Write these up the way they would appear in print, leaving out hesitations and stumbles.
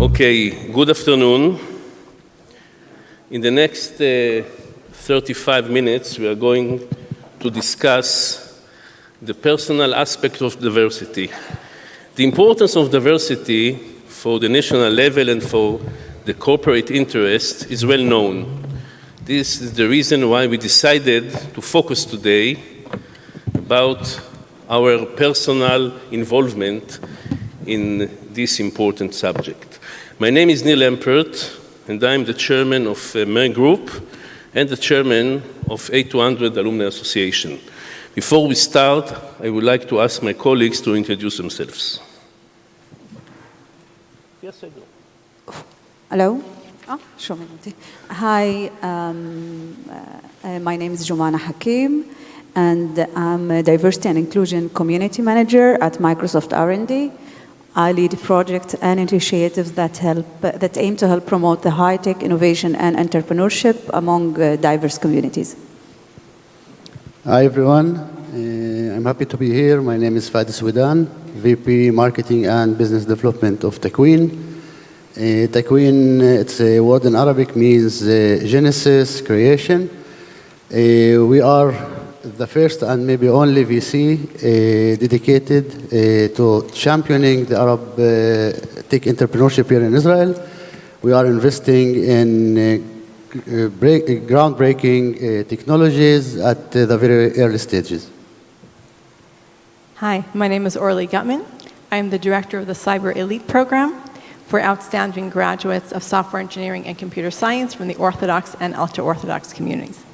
Okay, good afternoon. In the next 35 minutes, we are going to discuss the personal aspect of diversity. The importance of diversity for the national level and for the corporate interest is well known. This is the reason why we decided to focus today about our personal involvement in this important subject. My name is Lempert, and I'm the chairman of MER-Group and the chairman of A200 Alumni Association. Before we start, I would like to ask my colleagues to introduce themselves. Yes, I do. Hello. Hi, my name is Jumana Hakim, and I'm a Diversity and Inclusion Community Manager at Microsoft R&D. I lead projects and initiatives that aim to help promote the high-tech innovation and entrepreneurship among diverse communities. Hi, everyone. I'm happy to be here. My name is Fadi Swidan, VP Marketing and Business Development of Takwin. Takwin, it's a word in Arabic, means Genesis, creation. We are the first and maybe only VC dedicated to championing the Arab tech entrepreneurship here in Israel. We are investing in groundbreaking technologies at the very early stages. Hi, my name is Orlee Guttman. I am the director of the Cyber Elite Program for outstanding graduates of software engineering and computer science from the Orthodox and ultra-Orthodox communities.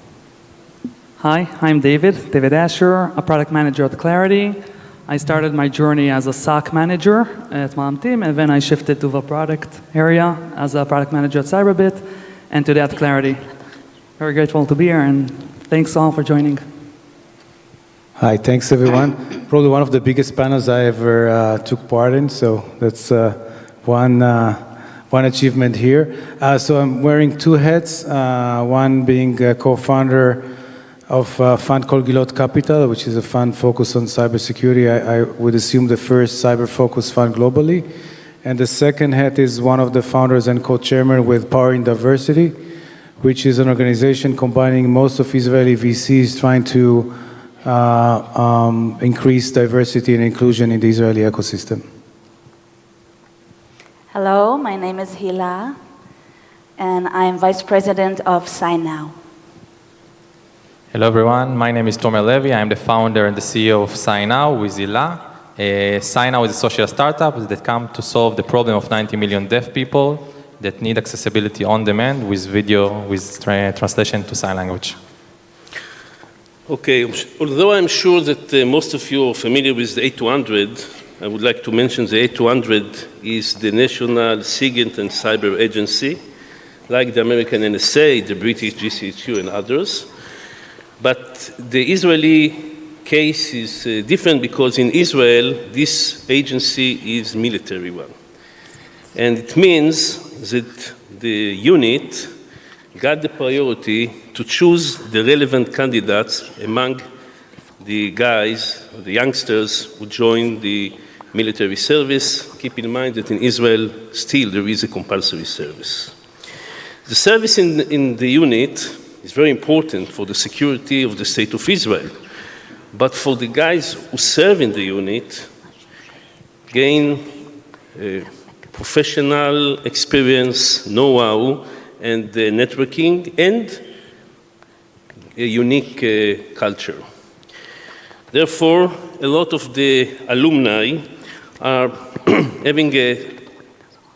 Hi, I'm David Asher, a product manager at Claroty. I started my journey as a SOC manager at Mom Team, and then I shifted to the product area as a product manager at Cyberbit, and today at Claroty. Very grateful to be here, and thanks all for joining. Hi, thanks everyone. Probably one of the biggest panels I ever took part in, so that's one achievement here. So I'm wearing two hats, one being a co-founder of a fund called Glilot Capital, which is a fund focused on cybersecurity. I would assume the first cyber-focused fund globally. And the second hat is one of the founders and co-chairman with Powering Diversity, which is an organization combining most of Israeli VCs trying to increase diversity and inclusion in the Israeli ecosystem. Hello, my name is Hila, and I'm vice president of SignNow. Hello everyone, my name is Tomer Levy. I'm the founder and the CEO of SignNow with Hila. SignNow is a social startup that comes to solve the problem of 90 million deaf people that need accessibility on demand with video, with translation to sign language. Okay, although I'm sure that most of you are familiar with the A200, I would like to mention the A200 is the National SIGINT and Cyber Agency, like the American NSA, the British GCHQ, and others. But the Israeli case is different because in Israel, this agency is military one. And it means that the unit got the priority to choose the relevant candidates among the guys, the youngsters who join the military service. Keep in mind that in Israel, still there is a compulsory service. The service in the unit is very important for the security of the state of Israel. But for the guys who serve in the unit, gain professional experience, know-how, and networking, and a unique culture. Therefore, a lot of the alumni are having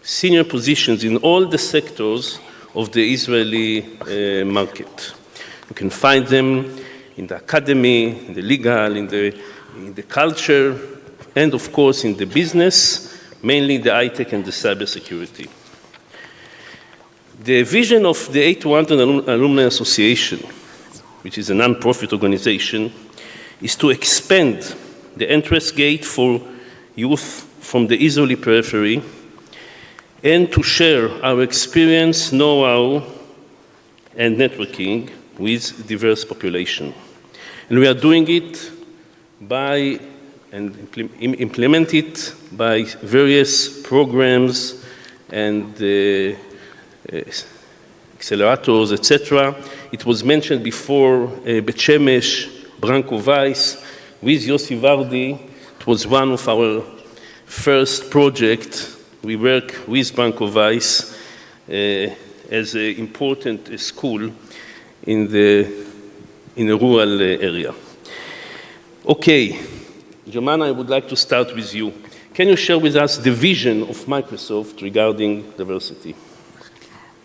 senior positions in all the sectors of the Israeli market. You can find them in the academy, in the legal, in the culture, and of course in the business, mainly the high-tech and the cybersecurity. The vision of the A200 Alumni Association, which is a non-profit organization, is to expand the entrance gate for youth from the Israeli periphery and to share our experience, know-how, and networking with diverse population. And we are doing it by and implement it by various programs and accelerators, etc. It was mentioned before, Bet Shemesh, Branko Weiss, with Yossi Vardi. It was one of our first projects. We work with Branko Weiss as an important school in a rural area. Okay, Jumana, I would like to start with you. Can you share with us the vision of Microsoft regarding diversity?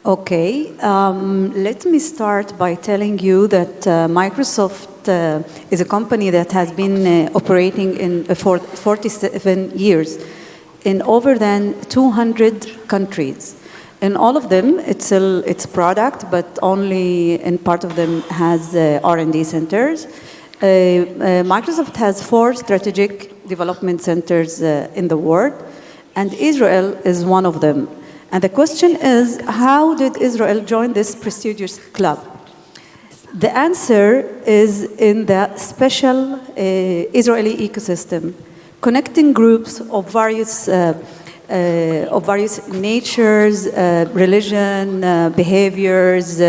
Okay, let me start by telling you that Microsoft is a company that has been operating for 47 years in over than 200 countries. In all of them, it's product, but only in part of them has R&D centers. Microsoft has 4 strategic development centers in the world, and Israel is one of them. And the question is, how did Israel join this prestigious club? The answer is in the special Israeli ecosystem, connecting groups of various natures, religion, behaviors,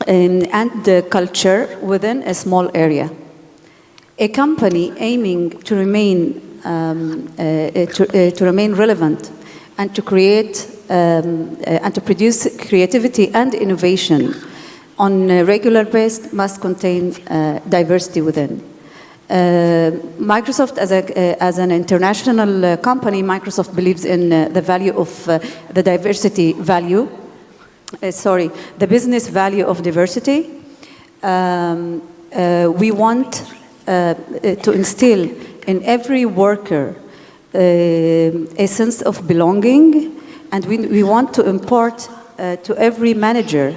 and culture within a small area. A company aiming to remain relevant and to create and to produce creativity and innovation on a regular basis must contain diversity within. Microsoft, as an international company, Microsoft believes in the value of the diversity value. The business value of diversity. We want to instill in every worker a sense of belonging, and we want to impart to every manager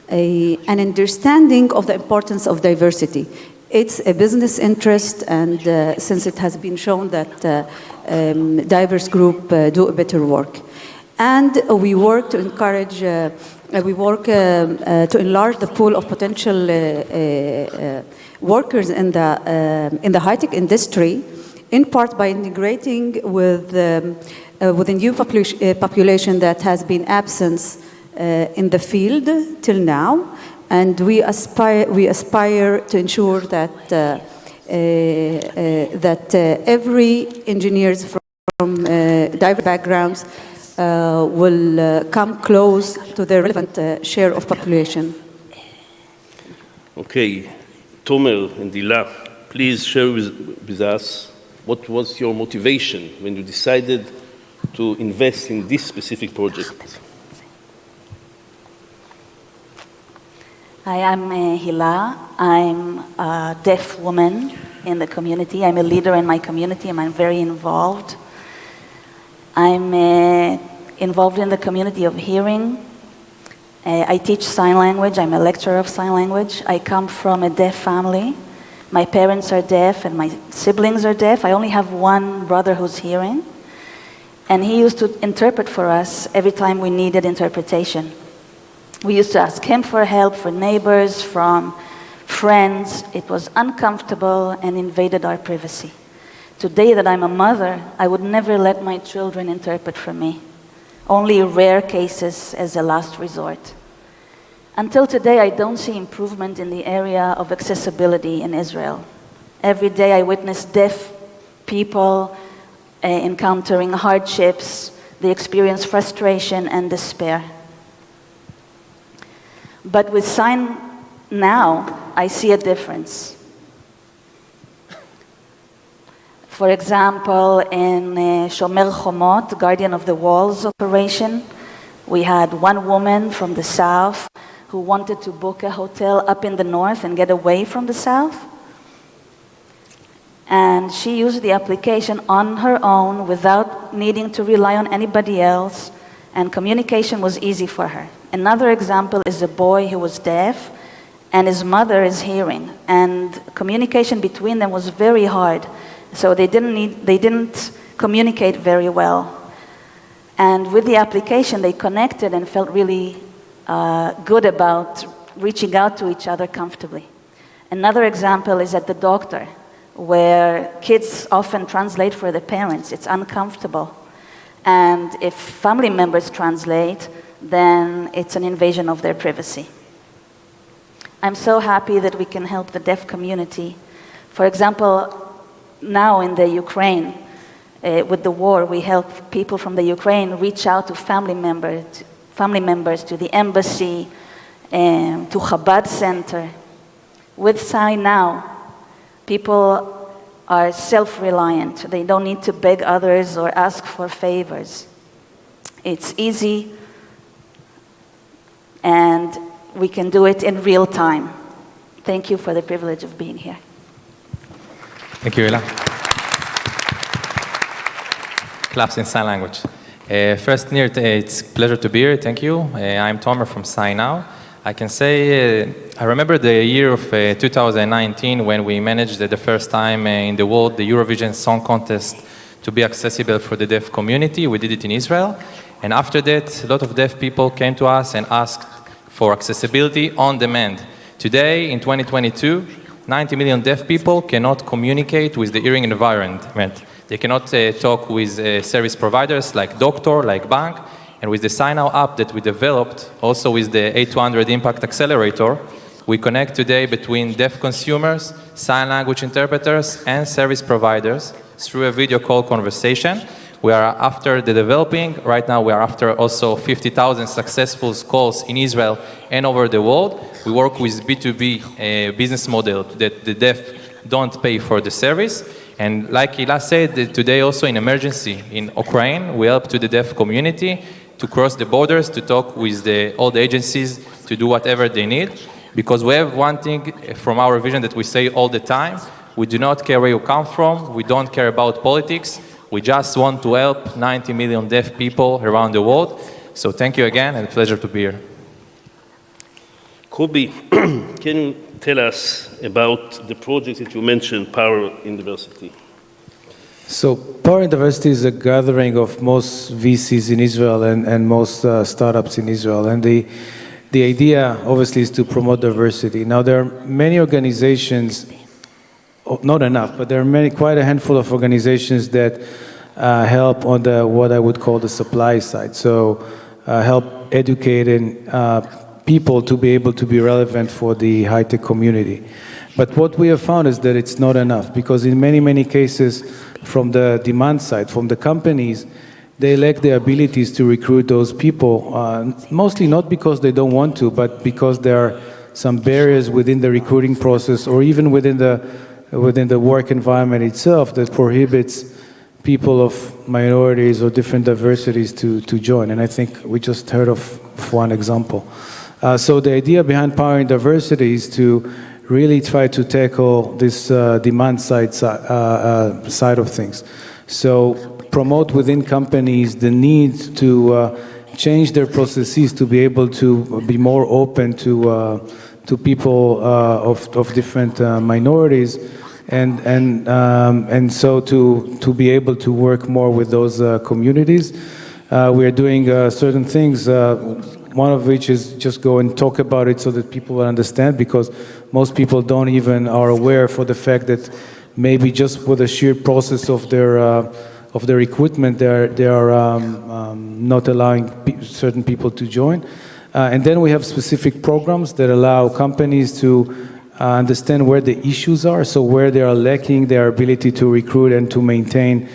an understanding of the importance of diversity. It's a business interest, and since it has been shown that diverse groups do a better work. And we work to encourage, to enlarge the pool of potential workers in the high-tech industry, in part by integrating with a new population that has been absent in the field till now, and we aspire to ensure that every engineers from diverse backgrounds will come close to the relevant share of population. Okay, Tomer and Hila, please share with us what was your motivation when you decided to invest in this specific project? Hi, I'm Hila. I'm a deaf woman in the community. I'm a leader in my community, and I'm very involved. I'm involved in the community of hearing. I teach sign language. I'm a lecturer of sign language. I come from a deaf family. My parents are deaf, and my siblings are deaf. I only have one brother who's hearing. And he used to interpret for us every time we needed interpretation. We used to ask him for help, for neighbors, from friends. It was uncomfortable and invaded our privacy. Today that I'm a mother, I would never let my children interpret for me. Only rare cases as a last resort. Until today, I don't see improvement in the area of accessibility in Israel. Every day I witness deaf people encountering hardships. They experience frustration and despair. But with Sign Now, I see a difference. For example, in Shomer Chomot, Guardian of the Walls operation, we had one woman from the south who wanted to book a hotel up in the north and get away from the south. And she used the application on her own without needing to rely on anybody else, and communication was easy for her. Another example is a boy who was deaf and his mother is hearing, and communication between them was very hard. So they didn't communicate very well. And with the application, they connected and felt really good about reaching out to each other comfortably. Another example is at the doctor, where kids often translate for the parents. It's uncomfortable. And if family members translate, then it's an invasion of their privacy. I'm so happy that we can help the deaf community. For example, now in the Ukraine, with the war, we help people from the Ukraine reach out to family members, to the embassy, to Chabad Center. With Sign Now, people are self-reliant. They don't need to beg others or ask for favors. It's easy, and we can do it in real time. Thank you for the privilege of being here. Thank you, Hila. Claps in sign language. First, Nir, it's a pleasure to be here. Thank you. I'm Tomer from Sign Now. I can say I remember the year of 2019 when we managed the first time in the world the Eurovision Song Contest to be accessible for the deaf community. We did it in Israel. And after that, a lot of deaf people came to us and asked for accessibility on demand. Today, in 2022, 90 million deaf people cannot communicate with the hearing environment. They cannot talk with service providers like doctor, like bank. And with the Sign Now app that we developed, also with the A200 Impact Accelerator, we connect today between deaf consumers, sign language interpreters, and service providers through a video call conversation. We are after the developing. Right now, we are after also 50,000 successful calls in Israel and over the world. We work with B2B business model that the deaf don't pay for the service. And like Hila said, today also in emergency in Ukraine, we help to the deaf community to cross the borders, to talk with all the agencies, to do whatever they need. Because we have one thing from our vision that we say all the time, we do not care where you come from, we don't care about politics, we just want to help 90 million deaf people around the world. So thank you again, and a pleasure to be here. Kobi, can you tell us about the project that you mentioned, Power in Diversity? So Power in Diversity is a gathering of most VCs in Israel and most startups in Israel. And the idea, obviously, is to promote diversity. Now, there are many organizations, not enough, but there are quite a handful of organizations that help on what I would call the supply side. So help educating people to be able to be relevant for the high-tech community. But what we have found is that it's not enough, because in many, many cases, from the demand side, from the companies, they lack the abilities to recruit those people, mostly not because they don't want to, but because there are some barriers within the recruiting process or even within the work environment itself that prohibits people of minorities or different diversities to join. And I think we just heard of one example. So the idea behind Power in Diversity is to really try to tackle this demand side of things. So promote within companies the need to change their processes to be able to be more open to people of different minorities, and so to be able to work more with those communities. We are doing certain things. One of which is just go and talk about it so that people will understand, because most people don't even are aware for the fact that maybe just with the sheer process of their recruitment, they are not allowing certain people to join. And then we have specific programs that allow companies to understand where the issues are, so where they are lacking their ability to recruit and to maintain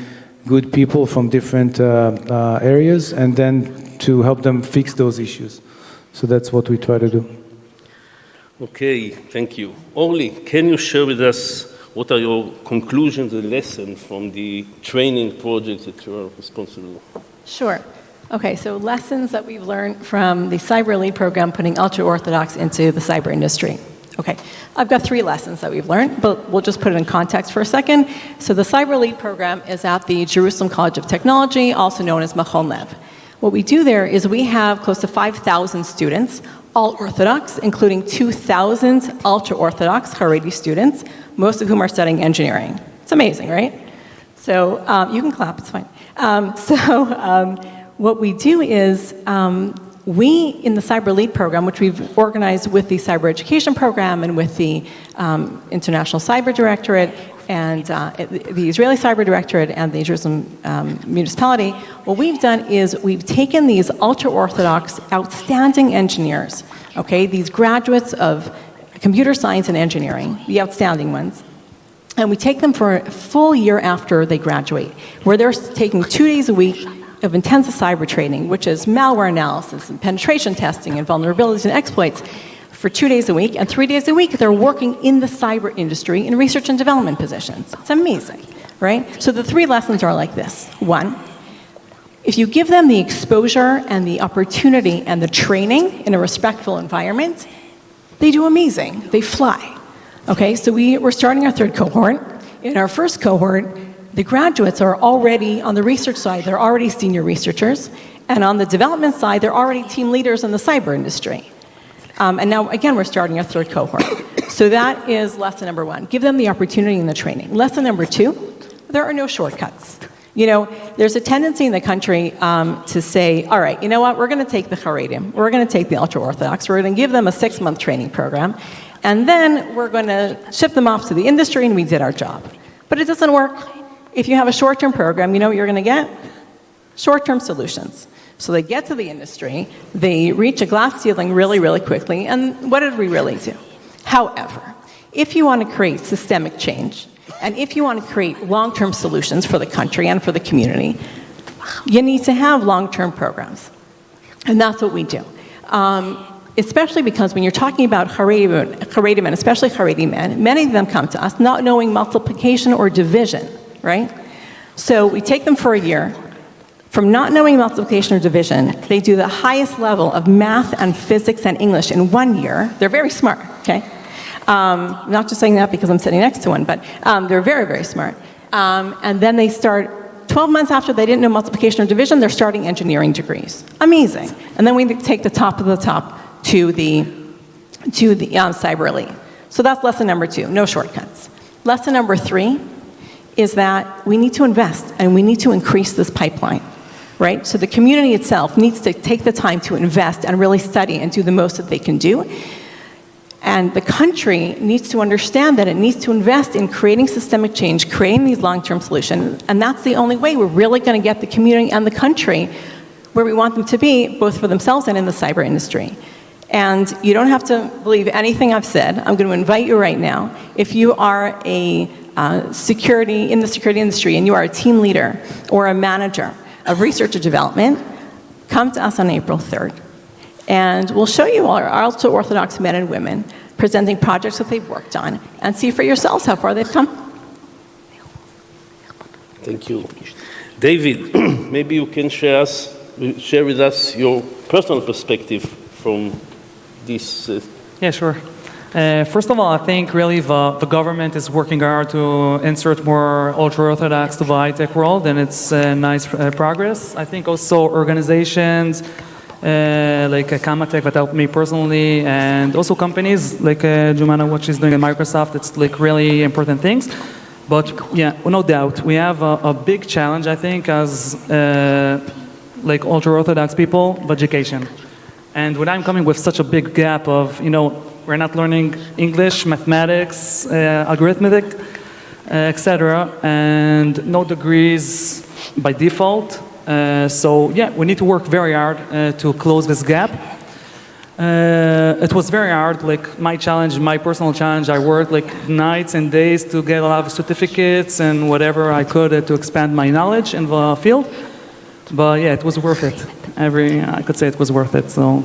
good people from different areas, and then to help them fix those issues. So that's what we try to do. Okay, thank you. Orlee, can you share with us what are your conclusions and lessons from the training project that you are responsible for? Sure. Okay, so lessons that we've learned from the Cyber Elite program, putting ultra-Orthodox into the cyber industry. Okay, I've got 3 lessons that we've learned, but we'll just put it in context for a second. So the Cyber Elite program is at the Jerusalem College of Technology, also known as Machon Lev. What we do there is we have close to 5,000 students, all Orthodox, including 2,000 ultra-Orthodox Haredi students, most of whom are studying engineering. It's amazing, right? So you can clap, it's fine. What we do is we, in the Cyber Elite program, which we've organized with the Cyber Education Program and with the International Cyber Directorate, and the Israeli Cyber Directorate and the Jerusalem municipality, what we've done is we've taken these ultra-Orthodox, outstanding engineers, okay, these graduates of computer science and engineering, the outstanding ones, and we take them for a full year after they graduate, where they're taking 2 days a week of intensive cyber training, which is malware analysis and penetration testing and vulnerabilities and exploits, for 2 days a week, and 3 days a week they're working in the cyber industry in research and development positions. It's amazing, right? So the 3 lessons are like this. 1, if you give them the exposure and the opportunity and the training in a respectful environment, they do amazing. They fly. Okay, so we're starting our 3rd cohort. In our 1st cohort, the graduates are already, on the research side, they're already senior researchers, and on the development side, they're already team leaders in the cyber industry. And now, again, we're starting our 3rd cohort. So that is lesson number 1. Give them the opportunity and the training. Lesson number 2, there are no shortcuts. You know, there's a tendency in the country to say, all right, you know what, we're going to take the Haredim, we're going to take the ultra-Orthodox, we're going to give them a 6-month training program, and then we're going to ship them off to the industry and we did our job. But it doesn't work. If you have a short-term program, you know what you're going to get? Short-term solutions. So they get to the industry, they reach a glass ceiling really, really quickly, and what did we really do? However, if you want to create systemic change, and if you want to create long-term solutions for the country and for the community, you need to have long-term programs. And that's what we do. Especially because when you're talking about Haredi men, especially Haredi men, many of them come to us not knowing multiplication or division, right? So we take them for a year. From not knowing multiplication or division, they do the highest level of math and physics and English in 1 year. They're very smart, okay? Not just saying that because I'm sitting next to one, but they're very, very smart. And then they start, 12 months after they didn't know multiplication or division, they're starting engineering degrees. Amazing. And then we take the top of the top to the cyber elite. So that's lesson number 2, no shortcuts. Lesson number 3 is that we need to invest and we need to increase this pipeline, right? So the community itself needs to take the time to invest and really study and do the most that they can do. And the country needs to understand that it needs to invest in creating systemic change, creating these long-term solutions, and that's the only way we're really going to get the community and the country where we want them to be, both for themselves and in the cyber industry. And you don't have to believe anything I've said. I'm going to invite you right now. If you are a security industry and you are a team leader or a manager of research or development, come to us on April 3rd. And we'll show you our ultra-Orthodox men and women presenting projects that they've worked on and see for yourselves how far they've come. Thank you. David, maybe you can share with us your personal perspective from this. Yeah, sure. First of all, I think really the government is working hard to insert more ultra-Orthodox to the high-tech world, and it's nice progress. I think also organizations like Kamatech that helped me personally, and also companies like Jumana, what she's doing at Microsoft, it's like really important things. But yeah, no doubt, we have a big challenge, I think, as like ultra-Orthodox people, of education. And when I'm coming with such a big gap of, you know, we're not learning English, mathematics, arithmetic, etc., and no degrees by default. So yeah, we need to work very hard to close this gap. It was very hard, like my challenge, my personal challenge, I worked like nights and days to get a lot of certificates and whatever I could to expand my knowledge in the field. But yeah, it was worth it. I could say it was worth it, so.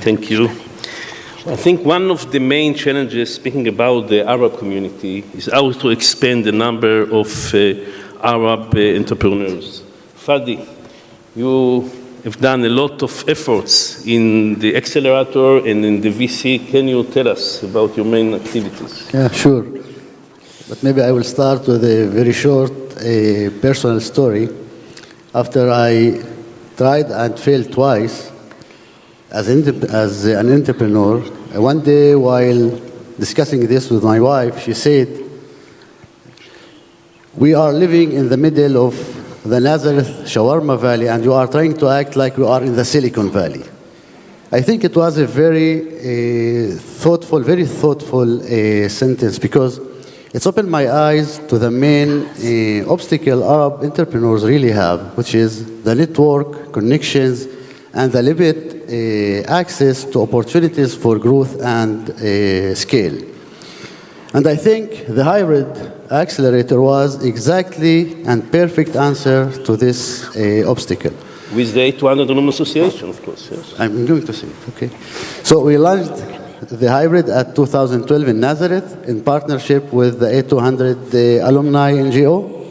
Thank you. I think one of the main challenges, speaking about the Arab community, is how to expand the number of Arab entrepreneurs. Fadi, you have done a lot of efforts in the accelerator and in the VC. Can you tell us about your main activities? Yeah, sure. But maybe I will start with a very short personal story. After I tried and failed twice as an entrepreneur, one day while discussing this with my wife, she said, "We are living in the middle of the Nazareth Shawarma Valley and you are trying to act like we are in the Silicon Valley." I think it was a very thoughtful sentence, because it's opened my eyes to the main obstacle Arab entrepreneurs really have, which is the network, connections, and the limited access to opportunities for growth and scale. And I think the hybrid accelerator was exactly and perfect answer to this obstacle. With the A200 Alumni Association, of course, yes. I'm going to say it, okay. So we launched the hybrid at 2012 in Nazareth in partnership with the A200 Alumni NGO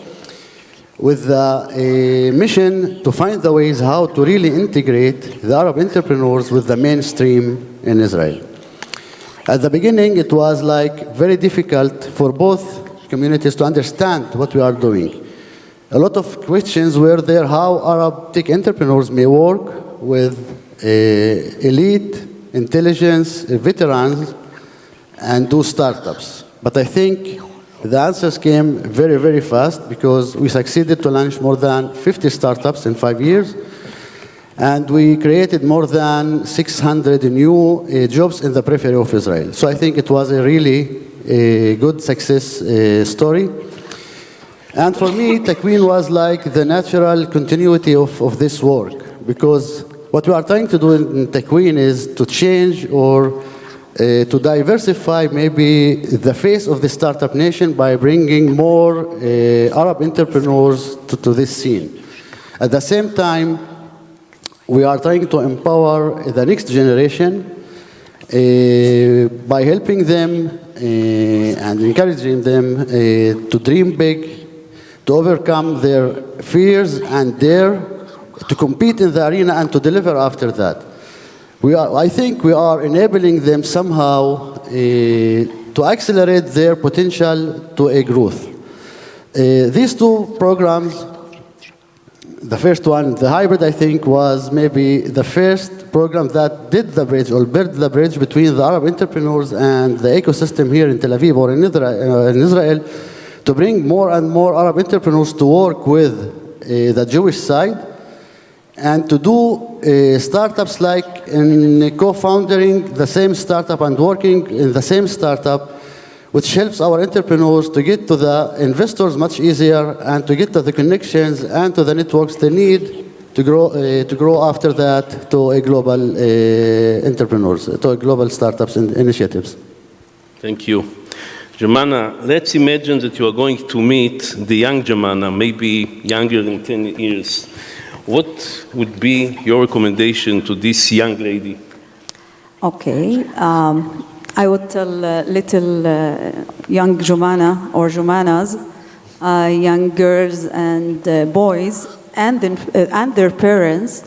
with the mission to find the ways how to really integrate the Arab entrepreneurs with the mainstream in Israel. At the beginning, it was like very difficult for both communities to understand what we are doing. A lot of questions were there how Arab tech entrepreneurs may work with elite, intelligence, veterans, and do startups. But I think the answers came very, very fast because we succeeded to launch more than 50 startups in 5 years. And we created more than 600 new jobs in the periphery of Israel. So I think it was a really good success story. And for me, Takwin was like the natural continuity of this work, because what we are trying to do in Takwin is to change or to diversify maybe the face of the startup nation by bringing more Arab entrepreneurs to this scene. At the same time, we are trying to empower the next generation by helping them and encouraging them to dream big, to overcome their fears and dare to compete in the arena and to deliver after that. I think we are enabling them somehow to accelerate their potential to a growth. These two programs, the first one, the hybrid, I think, was maybe the first program that did the bridge or built the bridge between the Arab entrepreneurs and the ecosystem here in Tel Aviv or in Israel to bring more and more Arab entrepreneurs to work with the Jewish side and to do startups like in co-founding the same startup and working in the same startup, which helps our entrepreneurs to get to the investors much easier and to get to the connections and to the networks they need to grow after that to a global entrepreneurs, to a global startups and initiatives. Thank you. Jumana, let's imagine that you are going to meet the young Jumana, maybe younger than 10 years. What would be your recommendation to this young lady? Okay. I would tell little young Jumana or Jumanas, young girls and boys and their parents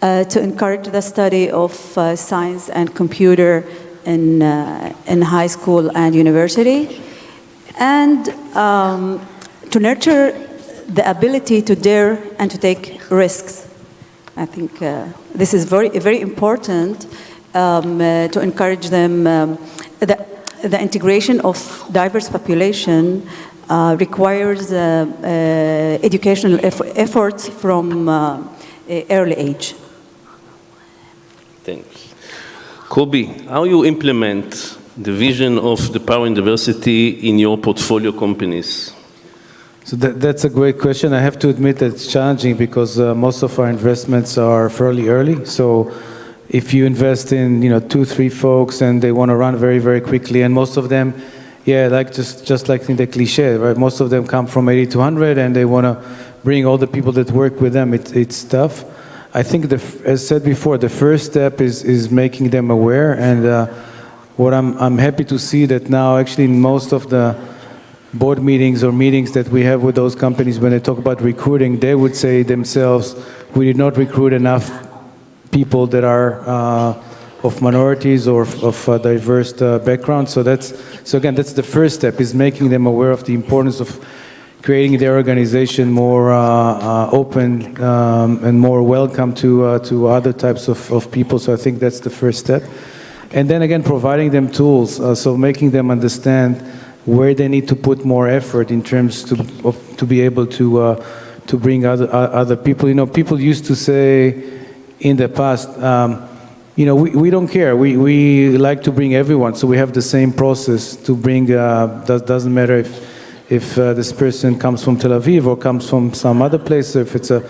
to encourage the study of science and computer in high school and university, and to nurture the ability to dare and to take risks. I think this is very, very important to encourage them. The integration of diverse population requires educational efforts from early age. Thanks. Kobi, how you implement the vision of the power and diversity in your portfolio companies? So that's a great question. I have to admit that it's challenging because most of our investments are fairly early. So if you invest in 2-3 folks and they want to run very, very quickly, and most of them, like just like in the cliche, right? Most of them come from 80 to 100 and they want to bring all the people that work with them. It's tough. I think, as said before, the first step is making them aware. And what I'm happy to see that now, actually, in most of the board meetings or meetings that we have with those companies, when they talk about recruiting, they would say themselves, we did not recruit enough people that are of minorities or of diverse backgrounds. So again, that's the first step, is making them aware of the importance of creating their organization more open and more welcome to other types of people. So I think that's the first step. And then again, providing them tools, so making them understand where they need to put more effort in terms to be able to bring other people. People used to say in the past, we don't care. We like to bring everyone, so we have the same process to bring. Doesn't matter if this person comes from Tel Aviv or comes from some other place, if it's a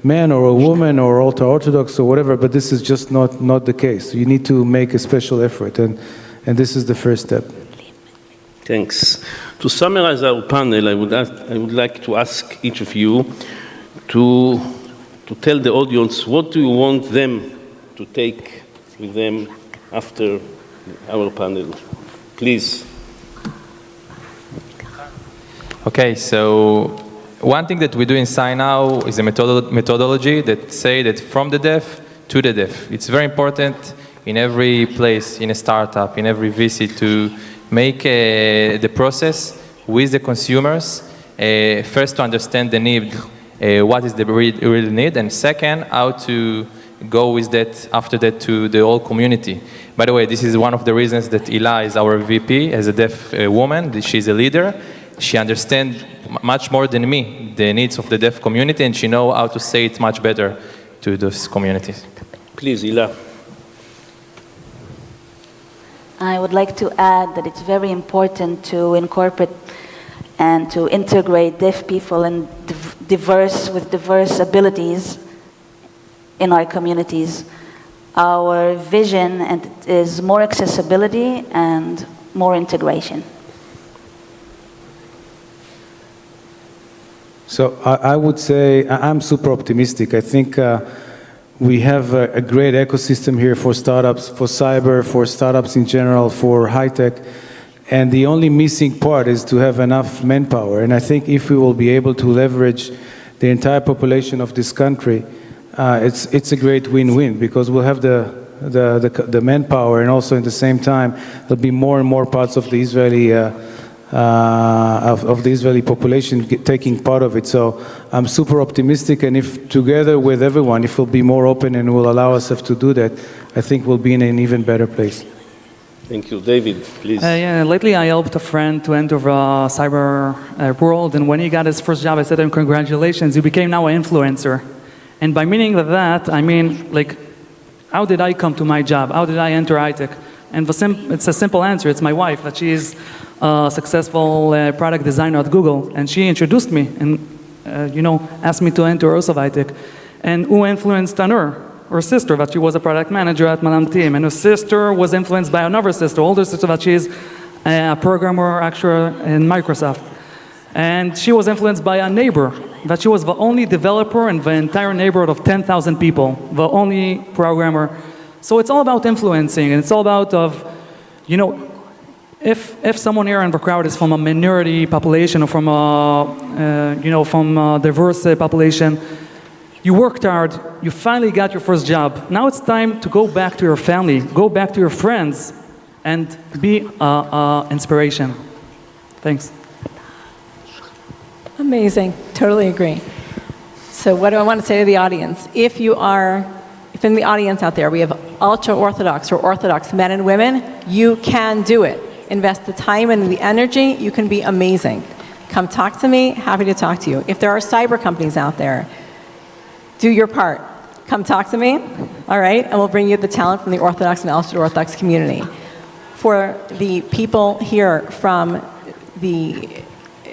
man or a woman or ultra-Orthodox or whatever, but this is just not the case. You need to make a special effort, and this is the first step. Thanks. To summarize our panel, I would like to ask each of you to tell the audience what do you want them to take with them after our panel. Please. Okay, so one thing that we do in SciNow is a methodology that say that from the dev to the dev. It's very important in every place, in a startup, in every VC to make the process with the consumers, first to understand the need, what is the real need, and second, how to go with that, after that, to the whole community. By the way, this is one of the reasons that Hila is our VP, as a deaf woman. She's a leader. She understands much more than me the needs of the deaf community, and she knows how to say it much better to those communities. Please, Hila. I would like to add that it's very important to incorporate and to integrate deaf people and with diverse abilities in our communities. Our vision is more accessibility and more integration. So I would say I'm super optimistic. I think we have a great ecosystem here for startups, for cyber, for startups in general, for high tech. And the only missing part is to have enough manpower. And I think if we will be able to leverage the entire population of this country, it's a great win-win, because we'll have the manpower, and also at the same time there'll be more and more parts of the Israeli population taking part of it. So I'm super optimistic, and if together with everyone, if we'll be more open and will allow ourselves to do that, I think we'll be in an even better place. Thank you. David, please. Yeah, lately I helped a friend to enter the cyber world, and when he got his first job, I said to him, congratulations, you became now an influencer. And by meaning that, I mean, like, how did I come to my job? How did I enter high-tech? And it's a simple answer. It's my wife, that she is a successful product designer at Google, and she introduced me and, asked me to enter also high-tech. And who influenced on her? Her sister, that she was a product manager at Madame Team, and her sister was influenced by another sister, older sister, that she is a programmer actually in Microsoft. And she was influenced by a neighbor, that she was the only developer in the entire neighborhood of 10,000 people, the only programmer. So it's all about influencing, and it's all about if someone here in the crowd is from a minority population or from a diverse population, you worked hard, you finally got your first job. Now it's time to go back to your family, go back to your friends, and be inspiration. Thanks. Amazing. Totally agree. So what do I want to say to the audience? If in the audience out there we have ultra-Orthodox or Orthodox men and women, you can do it. Invest the time and the energy, you can be amazing. Come talk to me, happy to talk to you. If there are cyber companies out there, do your part. Come talk to me, all right? And we'll bring you the talent from the Orthodox and ultra-Orthodox community. For the people here from the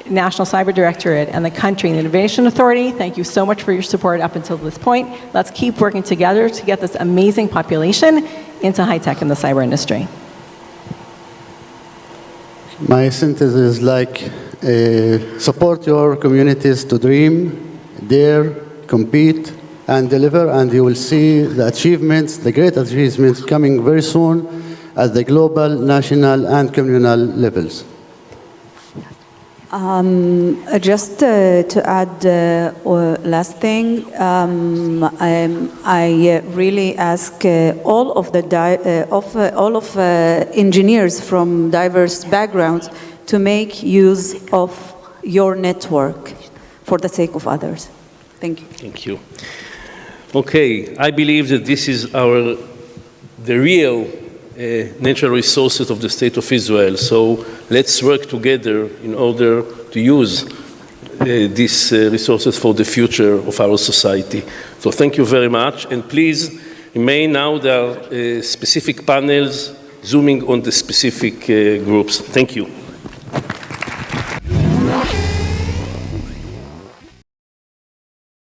National Cyber Directorate and the country and the Innovation Authority, thank you so much for your support up until this point. Let's keep working together to get this amazing population into high tech in the cyber industry. My sentence is like, support your communities to dream, dare, compete, and deliver, and you will see the achievements, the great achievements coming very soon at the global, national, and communal levels. Just to add last thing, I really ask all of engineers from diverse backgrounds to make use of your network for the sake of others. Thank you. Thank you. Okay, I believe that this is the real natural resources of the State of Israel. So let's work together in order to use these resources for the future of our society. So thank you very much, and please In May now there are specific panels zooming on the specific groups. Thank you.